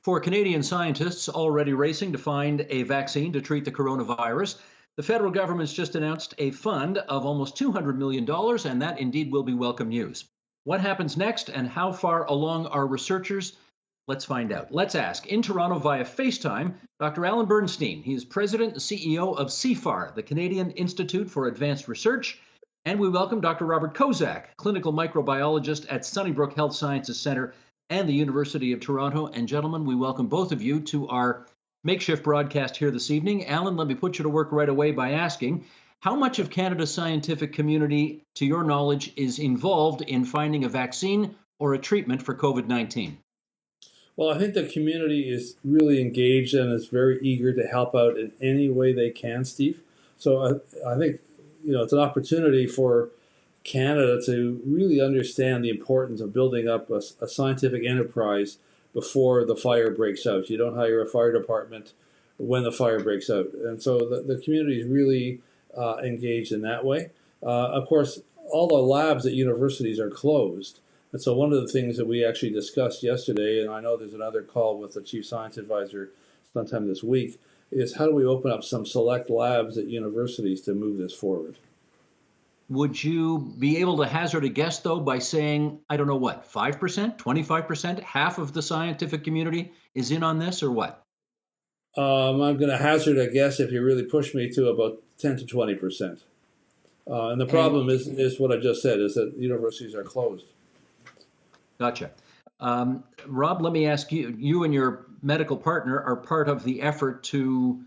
For Canadian scientists already racing to find a vaccine to treat the coronavirus, the federal government's just announced a fund of almost $200 million, and that indeed will be welcome news. What happens next and how far along are researchers? Let's find out. Let's ask. In Toronto via FaceTime, Dr. Alan Bernstein. He is president and CEO of CFAR, the Canadian Institute for Advanced Research. And we welcome Dr. Robert Kozak, clinical microbiologist at Sunnybrook Health Sciences Centre and the University of Toronto. And gentlemen, we welcome both of you to our makeshift broadcast here this evening. Alan, let me put you to work right away by asking, how much of Canada's scientific community, to your knowledge, is involved in finding a vaccine or a treatment for COVID-19? Well, I think the community is really engaged and is very eager to help out in any way they can, Steve. So I think it's an opportunity for Canada to really understand the importance of building up a scientific enterprise before the fire breaks out. You don't hire a fire department when the fire breaks out. And so the community is really engaged in that way. Of course, all the labs at universities are closed. And so one of the things that we actually discussed yesterday, and I know there's another call with the chief science advisor sometime this week, is how do we open up some select labs at universities to move this forward? Would you be able to hazard a guess, though, by saying, I don't know what, 5%, 25%, half of the scientific community is in on this, or what? I'm going to hazard a guess, if you really push me, to about 10 to 20%. And the problem is what I just said, is that universities are closed. Gotcha. Rob, let me ask you, you and your medical partner are part of the effort to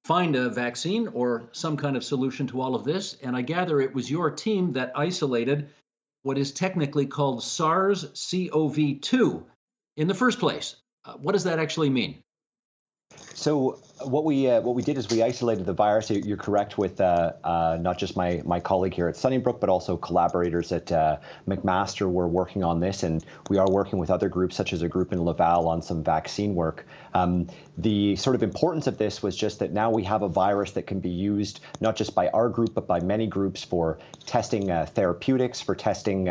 find a vaccine or some kind of solution to all of this. And I gather it was your team that isolated what is technically called SARS-CoV-2 in the first place. What does that actually mean? So what we did is we isolated the virus. You're correct with not just my colleague here at Sunnybrook, but also collaborators at McMaster were working on this, and we are working with other groups, such as a group in Laval, on some vaccine work. The sort of importance of this was just that now we have a virus that can be used not just by our group, but by many groups for testing therapeutics, for testing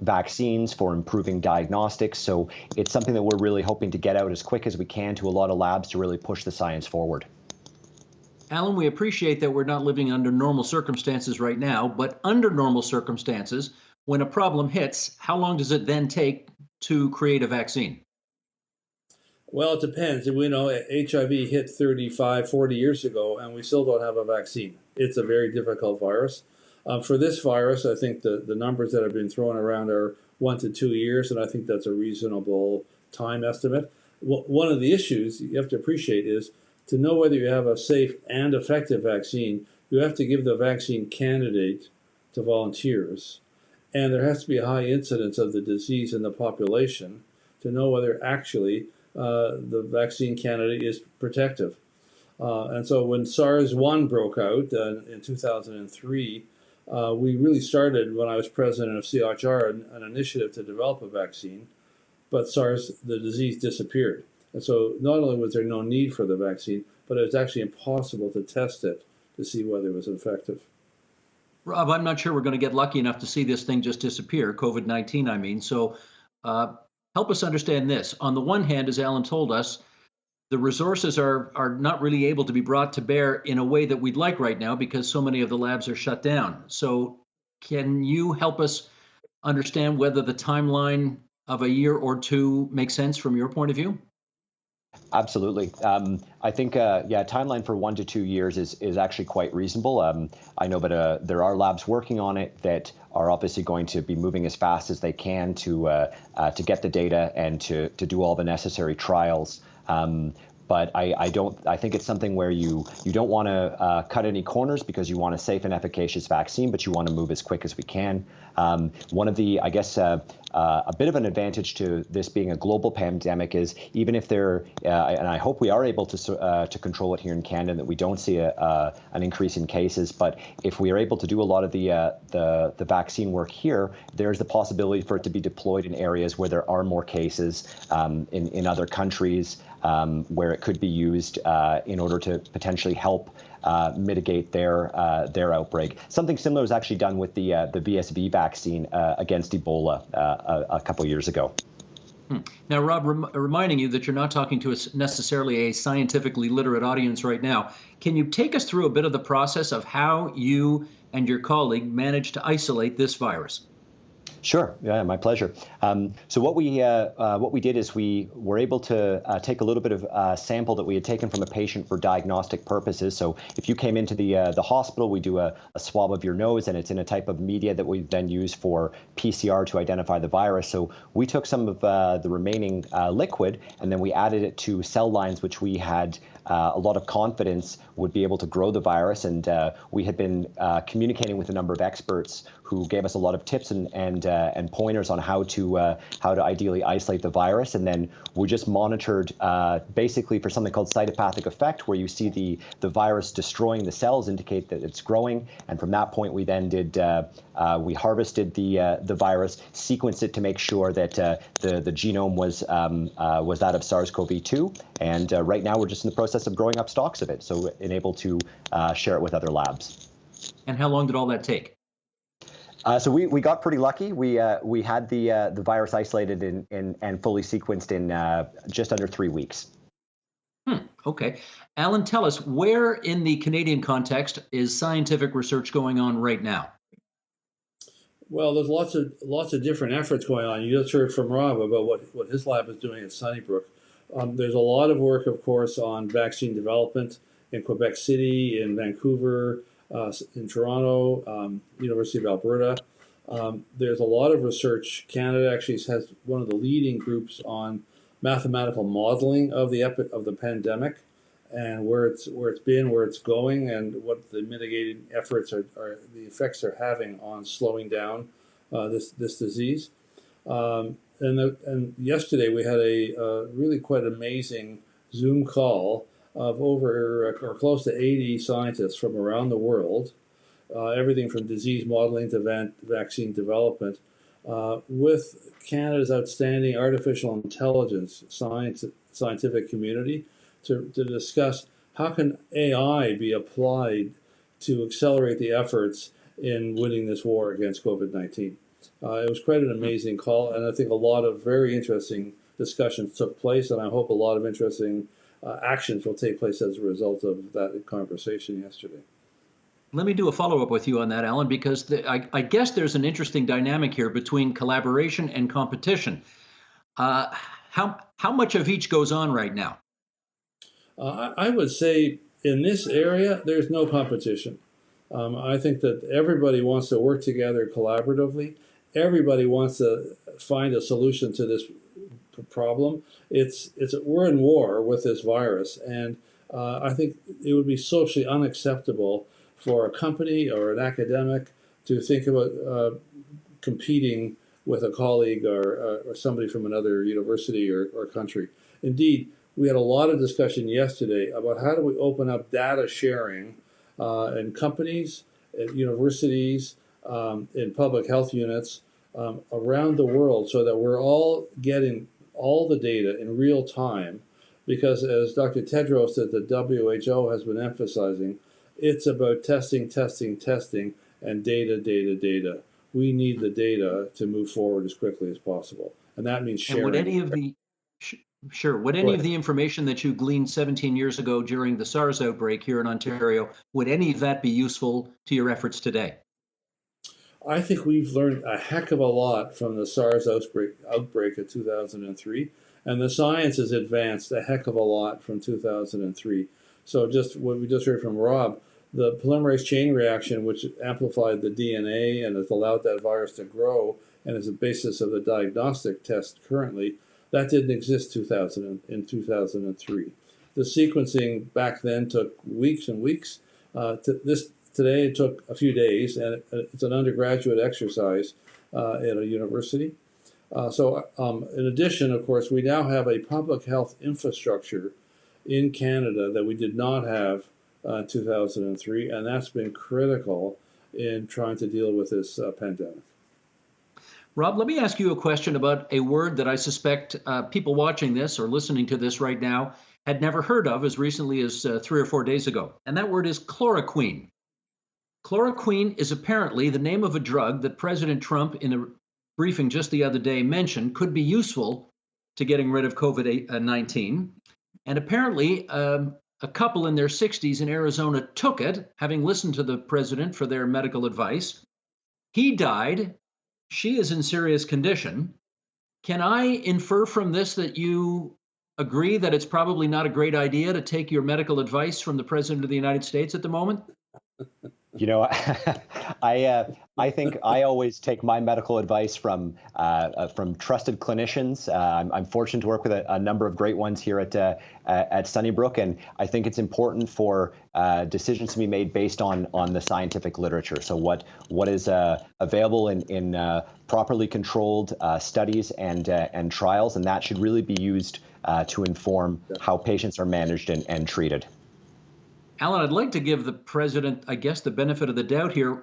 vaccines, for improving diagnostics. So it's something that we're really hoping to get out as quick as we can to a lot of labs to really push the science forward. Alan, we appreciate that we're not living under normal circumstances right now, but under normal circumstances, when a problem hits, how long does it then take to create a vaccine? Well, it depends. We know HIV hit 35, 40 years ago, and we still don't have a vaccine. It's a very difficult virus. For this virus, I think the numbers that have been thrown around are 1 to 2 years, and I think that's a reasonable time estimate. One of the issues you have to appreciate is to know whether you have a safe and effective vaccine, you have to give the vaccine candidate to volunteers, and there has to be a high incidence of the disease in the population to know whether actually the vaccine candidate is protective. And so when SARS-1 broke out in 2003, we really started, when I was president of CHR, an initiative to develop a vaccine, but the disease disappeared. And so not only was there no need for the vaccine, but it was actually impossible to test it to see whether it was effective. Rob, I'm not sure we're going to get lucky enough to see this thing just disappear, COVID-19, I mean. So help us understand this. On the one hand, as Alan told us, the resources are not really able to be brought to bear in a way that we'd like right now because so many of the labs are shut down. So can you help us understand whether the timeline of a year or two makes sense from your point of view? Absolutely. I think, a timeline for 1 to 2 years is actually quite reasonable. I know, but there are labs working on it that are obviously going to be moving as fast as they can to get the data and to do all the necessary trials. But I think it's something where you don't want to cut any corners because you want a safe and efficacious vaccine, but you want to move as quick as we can. One of the, I guess, a bit of an advantage to this being a global pandemic is even if there, and I hope we are able to control it here in Canada, that we don't see an increase in cases. But if we are able to do a lot of the vaccine work here, there's the possibility for it to be deployed in areas where there are more cases in other countries where it could be used in order to potentially help mitigate their outbreak. Something similar was actually done with the VSV vaccine against Ebola a couple years ago. Now, Rob, reminding you that you're not talking to us necessarily a scientifically literate audience right now, can you take us through a bit of the process of how you and your colleague managed to isolate this virus? Sure. Yeah, my pleasure. So what we did is we were able to take a little bit of sample that we had taken from a patient for diagnostic purposes. So if you came into the hospital, we do a swab of your nose, and it's in a type of media that we then use for PCR to identify the virus. So we took some of the remaining liquid, and then we added it to cell lines which we had a lot of confidence would be able to grow the virus. And we had been communicating with a number of experts who gave us a lot of tips and pointers on how to ideally isolate the virus. And then we just monitored basically for something called cytopathic effect, where you see the virus destroying the cells, indicate that it's growing. And from that point, we then did we harvested the virus, sequenced it to make sure that the genome was that of SARS-CoV-2. And right now, we're just in the process of growing up stocks of it, so enabled to share it with other labs. And how long did all that take? So we got pretty lucky. We had the virus isolated and fully sequenced in just under 3 weeks. Okay. Alan, tell us, where in the Canadian context is scientific research going on right now? Well, there's lots of different efforts going on. You just heard from Rob about what his lab is doing at Sunnybrook. There's a lot of work, of course, on vaccine development in Quebec City, in Vancouver, in Toronto, University of Alberta. There's a lot of research. Canada actually has one of the leading groups on mathematical modeling of the pandemic, and where it's been, where it's going, and what the mitigating efforts are the effects are having on slowing down this disease. And yesterday we had a really quite amazing Zoom call of over or close to 80 scientists from around the world, everything from disease modeling to vaccine development, with Canada's outstanding artificial intelligence scientific community to discuss how can AI be applied to accelerate the efforts in winning this war against COVID-19. It was quite an amazing call, and I think a lot of very interesting discussions took place, and I hope a lot of interesting actions will take place as a result of that conversation yesterday. Let me do a follow-up with you on that, Alan, because I guess there's an interesting dynamic here between collaboration and competition. How much of each goes on right now? I would say in this area, there's no competition. I think that everybody wants to work together collaboratively. Everybody wants to find a solution to this problem. We're in war with this virus, and I think it would be socially unacceptable for a company or an academic to think about competing with a colleague or somebody from another university or country. Indeed, we had a lot of discussion yesterday about how do we open up data sharing in companies, at universities, in public health units around the world, so that we're all getting all the data in real time. Because as Dr. Tedros at the WHO has been emphasizing, it's about testing, and data. We need the data to move forward as quickly as possible, and that means sharing. And would any of the would any of the information that you gleaned 17 years ago during the SARS outbreak here in Ontario, would any of that be useful to your efforts today? I think we've learned a heck of a lot from the SARS outbreak of 2003, and the science has advanced a heck of a lot from 2003. So just what we just heard from Rob, the polymerase chain reaction, which amplified the DNA and has allowed that virus to grow and is the basis of the diagnostic test currently, that didn't exist in 2003. The sequencing back then took weeks and weeks. Today it took a few days, and it's an undergraduate exercise at a university. In addition, of course, we now have a public health infrastructure in Canada that we did not have in 2003, and that's been critical in trying to deal with this pandemic. Rob, let me ask you a question about a word that I suspect people watching this or listening to this right now had never heard of as recently as 3 or 4 days ago, and that word is chloroquine. Chloroquine is apparently the name of a drug that President Trump, in a briefing just the other day, mentioned could be useful to getting rid of COVID-19. And apparently, a couple in their 60s in Arizona took it, having listened to the president for their medical advice. He died. She is in serious condition. Can I infer from this that you agree that it's probably not a great idea to take your medical advice from the President of the United States at the moment? You know, I think I always take my medical advice from trusted clinicians. I'm fortunate to work with a number of great ones here at Sunnybrook, and I think it's important for decisions to be made based on the scientific literature. So what is available in properly controlled studies and trials, and that should really be used to inform how patients are managed and treated. Alan, I'd like to give the president, I guess, the benefit of the doubt here.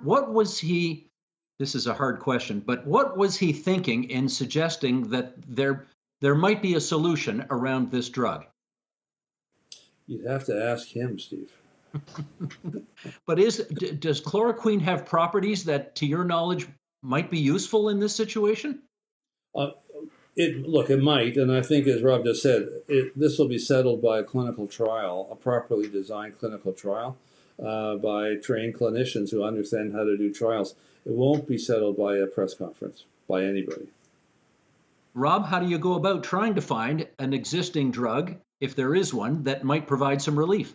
This is a hard question, but what was he thinking in suggesting that there might be a solution around this drug? You'd have to ask him, Steve. But does chloroquine have properties that, to your knowledge, might be useful in this situation? It might, and I think, as Rob just said, this will be settled by a clinical trial, a properly designed clinical trial by trained clinicians who understand how to do trials. It won't be settled by a press conference by anybody. Rob, how do you go about trying to find an existing drug, if there is one, that might provide some relief?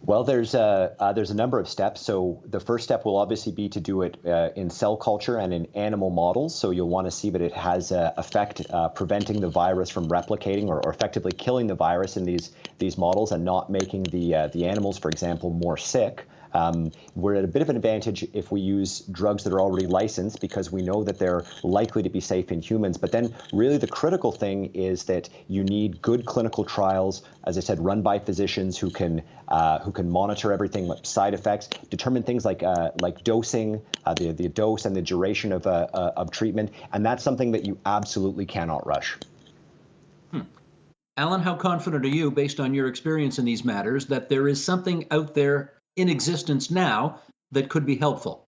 Well, there's a number of steps. So the first step will obviously be to do it in cell culture and in animal models. So you'll want to see that it has effect preventing the virus from replicating or effectively killing the virus in these models and not making the animals, for example, more sick. We're at a bit of an advantage if we use drugs that are already licensed because we know that they're likely to be safe in humans. But then really the critical thing is that you need good clinical trials, as I said, run by physicians who can monitor everything, like side effects, determine things like dosing, the dose and the duration of treatment. And that's something that you absolutely cannot rush. Alan, how confident are you, based on your experience in these matters, that there is something out there in existence now that could be helpful?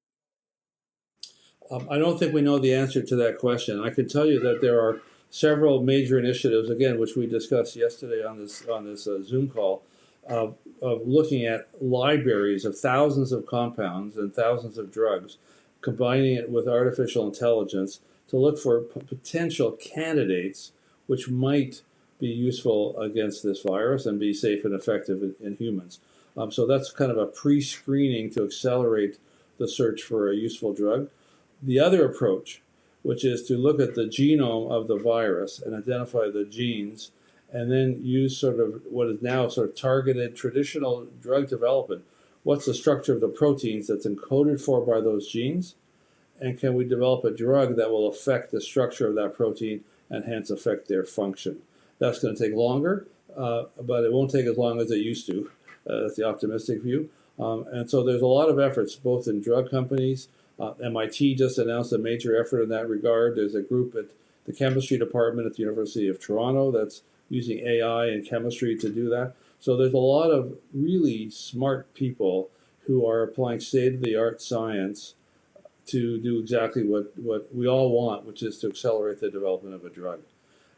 I don't think we know the answer to that question. I can tell you that there are several major initiatives, again, which we discussed yesterday on this Zoom call, of looking at libraries of thousands of compounds and thousands of drugs, combining it with artificial intelligence to look for potential candidates which might be useful against this virus and be safe and effective in humans. So that's kind of a pre-screening to accelerate the search for a useful drug. The other approach, which is to look at the genome of the virus and identify the genes, and then use sort of what is now sort of targeted traditional drug development. What's the structure of the proteins that's encoded for by those genes? And can we develop a drug that will affect the structure of that protein and hence affect their function? That's going to take longer, but it won't take as long as it used to. That's the optimistic view. And so there's a lot of efforts, both in drug companies. MIT just announced a major effort in that regard. There's a group at the chemistry department at the University of Toronto that's using AI and chemistry to do that. So there's a lot of really smart people who are applying state-of-the-art science to do exactly what we all want, which is to accelerate the development of a drug.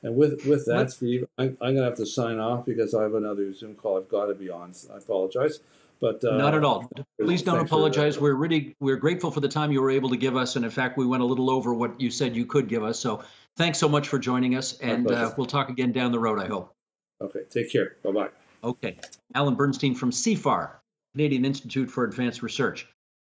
And with that, Steve, I'm going to have to sign off because I have another Zoom call I've got to be on. I apologize. But not at all. Please don't apologize. We're grateful for the time you were able to give us. And in fact, we went a little over what you said you could give us. So thanks so much for joining us. And we'll talk again down the road, I hope. Okay. Take care. Bye-bye. Okay. Alan Bernstein from CFAR, Canadian Institute for Advanced Research.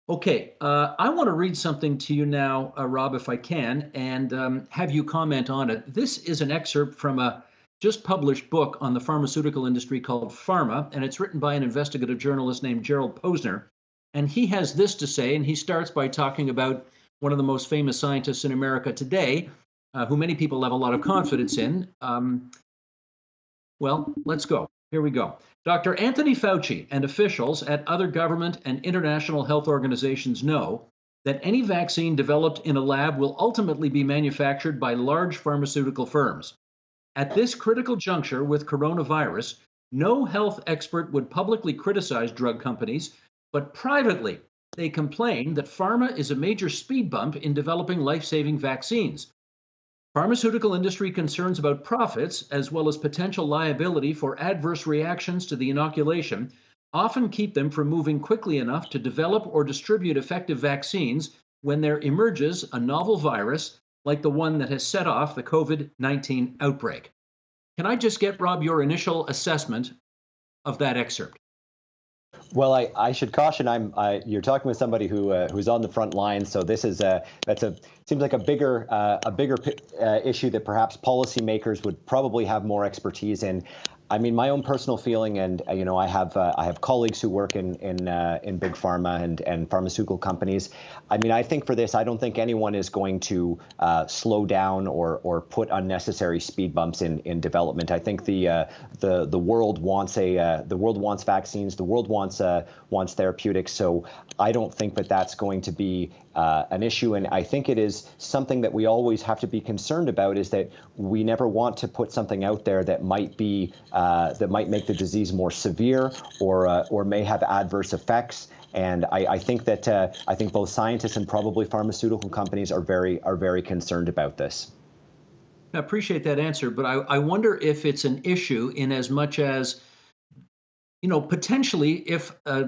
Okay, I want to read something to you now, Rob, if I can, and have you comment on it. This is an excerpt from a just published book on the pharmaceutical industry called Pharma, and it's written by an investigative journalist named Gerald Posner. And he has this to say, and he starts by talking about one of the most famous scientists in America today, who many people have a lot of confidence in. Well, let's go. Here we go. Dr. Anthony Fauci and officials at other government and international health organizations know that any vaccine developed in a lab will ultimately be manufactured by large pharmaceutical firms. At this critical juncture with coronavirus, no health expert would publicly criticize drug companies, but privately, they complain that pharma is a major speed bump in developing life-saving vaccines. Pharmaceutical industry concerns about profits, as well as potential liability for adverse reactions to the inoculation, often keep them from moving quickly enough to develop or distribute effective vaccines when there emerges a novel virus like the one that has set off the COVID-19 outbreak. Can I just get, Rob, your initial assessment of that excerpt? Well, I should caution. You're talking with somebody who's on the front line, so this is seems like a bigger issue that perhaps policymakers would probably have more expertise in. I mean, my own personal feeling, and I have colleagues who work in big pharma and pharmaceutical companies. I mean, I think for this, I don't think anyone is going to slow down or put unnecessary speed bumps in development. I think the world wants vaccines. The world wants therapeutics. So I don't think that that's going to be an issue. And I think it is something that we always have to be concerned about, is that we never want to put something out there that might make the disease more severe or may have adverse effects. And I think that I think both scientists and probably pharmaceutical companies are very concerned about this. I appreciate that answer, but I wonder if it's an issue in as much as, potentially if a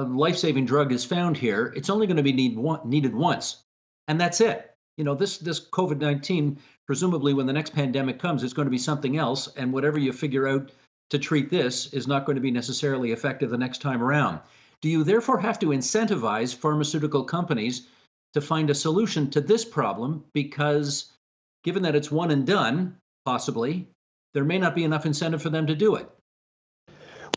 life-saving drug is found here, it's only going to be needed once, and that's it. This COVID-19, presumably when the next pandemic comes, it's going to be something else, and whatever you figure out to treat this is not going to be necessarily effective the next time around. Do you therefore have to incentivize pharmaceutical companies to find a solution to this problem? Because given that it's one and done, possibly, there may not be enough incentive for them to do it.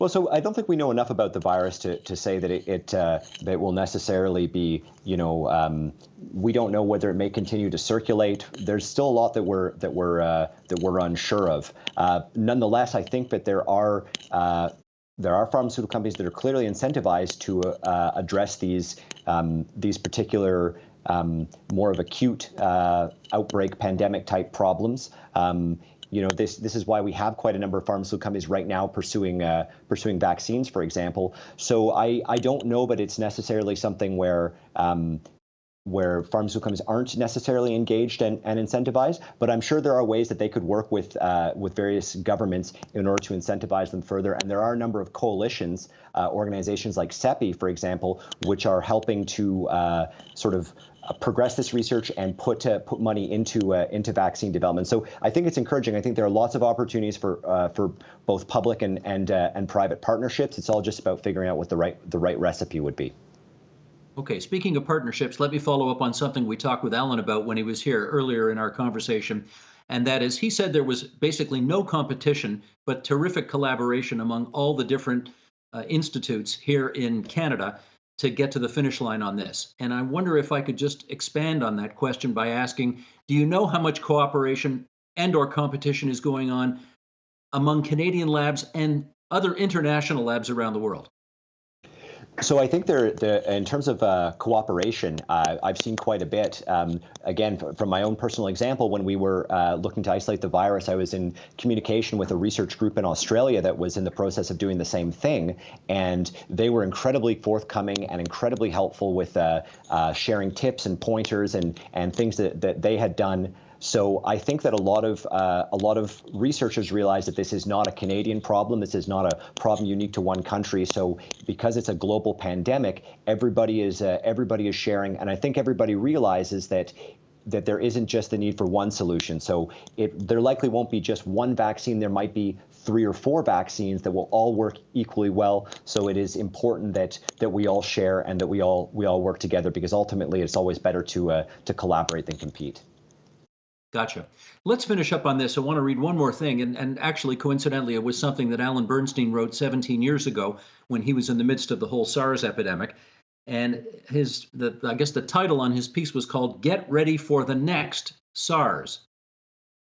Well, so I don't think we know enough about the virus to say that it will necessarily be, we don't know whether it may continue to circulate. There's still a lot that we're unsure of. Nonetheless, I think that there are pharmaceutical companies that are clearly incentivized to address these particular more of acute outbreak pandemic type problems. This is why we have quite a number of pharmaceutical companies right now pursuing vaccines, for example. So I don't know, but it's necessarily something where pharmaceutical companies aren't necessarily engaged and incentivized. But I'm sure there are ways that they could work with various governments in order to incentivize them further. And there are a number of coalitions, organizations like CEPI, for example, which are helping to sort of progress this research and put money into vaccine development. So I think it's encouraging. I think there are lots of opportunities for both public and private partnerships. It's all just about figuring out what the right recipe would be. Okay, speaking of partnerships, let me follow up on something we talked with Alan about when he was here earlier in our conversation. And that is, he said there was basically no competition, but terrific collaboration among all the different institutes here in Canada to get to the finish line on this. And I wonder if I could just expand on that question by asking, do you know how much cooperation and or competition is going on among Canadian labs and other international labs around the world? So I think in terms of cooperation, I've seen quite a bit. Again, from my own personal example, when we were looking to isolate the virus, I was in communication with a research group in Australia that was in the process of doing the same thing. And they were incredibly forthcoming and incredibly helpful with sharing tips and pointers and things that they had done. So I think that a lot of researchers realize that this is not a Canadian problem. This is not a problem unique to one country. So because it's a global pandemic, everybody is sharing, and I think everybody realizes that there isn't just the need for one solution. So there likely won't be just one vaccine. There might be 3 or 4 vaccines that will all work equally well. So it is important that we all share and that we all work together, because ultimately it's always better to collaborate than compete. Gotcha. Let's finish up on this. I want to read one more thing. And actually, coincidentally, it was something that Alan Bernstein wrote 17 years ago when he was in the midst of the whole SARS epidemic. And I guess the title on his piece was called "Get Ready for the Next SARS,"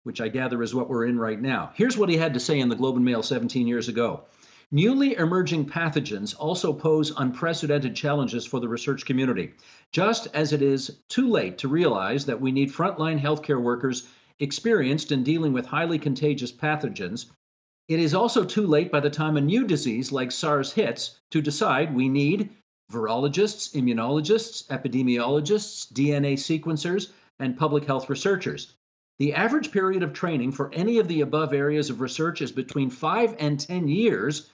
which I gather is what we're in right now. Here's what he had to say in the Globe and Mail 17 years ago. Newly emerging pathogens also pose unprecedented challenges for the research community. Just as it is too late to realize that we need frontline healthcare workers experienced in dealing with highly contagious pathogens, it is also too late by the time a new disease like SARS hits to decide we need virologists, immunologists, epidemiologists, DNA sequencers, and public health researchers. The average period of training for any of the above areas of research is between 5 and 10 years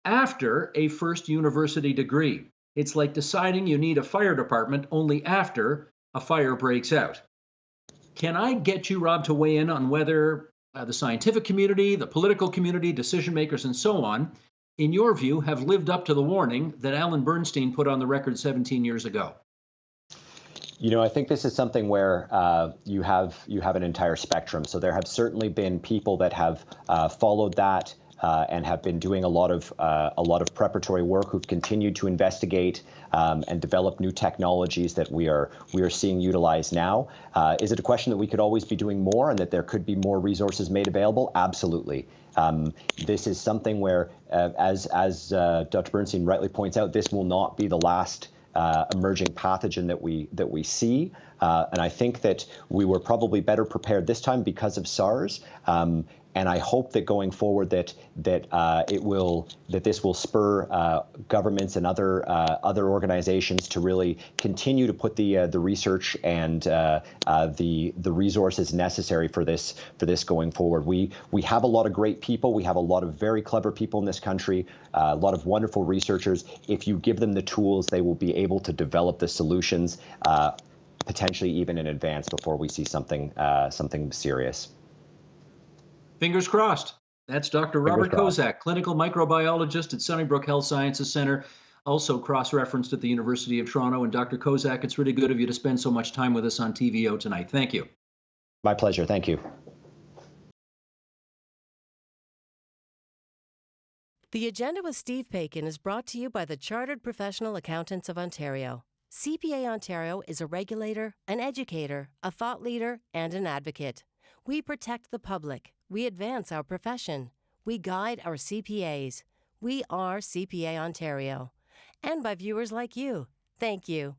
after a first university degree. It's like deciding you need a fire department only after a fire breaks out. Can I get you, Rob, to weigh in on whether the scientific community, the political community, decision makers, and so on, in your view, have lived up to the warning that Alan Bernstein put on the record 17 years ago? I think this is something where you have an entire spectrum. So there have certainly been people that have followed that and have been doing a lot of preparatory work, who've continued to investigate and develop new technologies that we are seeing utilized now. Is it a question that we could always be doing more and that there could be more resources made available? Absolutely. This is something where, as Dr. Bernstein rightly points out, this will not be the last emerging pathogen that we see, and I think that we were probably better prepared this time because of SARS. And I hope that going forward that this will spur governments and other organizations to really continue to put the research and the resources necessary for this going forward. We have a lot of great people. We have a lot of very clever people in this country. A lot of wonderful researchers. If you give them the tools, they will be able to develop the solutions, potentially even in advance before we see something serious. Fingers crossed. That's Dr. Robert Kozak, clinical microbiologist at Sunnybrook Health Sciences Center, also cross-referenced at the University of Toronto. And Dr. Kozak, it's really good of you to spend so much time with us on TVO tonight. Thank you. My pleasure. Thank you. The Agenda with Steve Paikin is brought to you by the Chartered Professional Accountants of Ontario. CPA Ontario is a regulator, an educator, a thought leader, and an advocate. We protect the public. We advance our profession. We guide our CPAs. We are CPA Ontario. And by viewers like you. Thank you.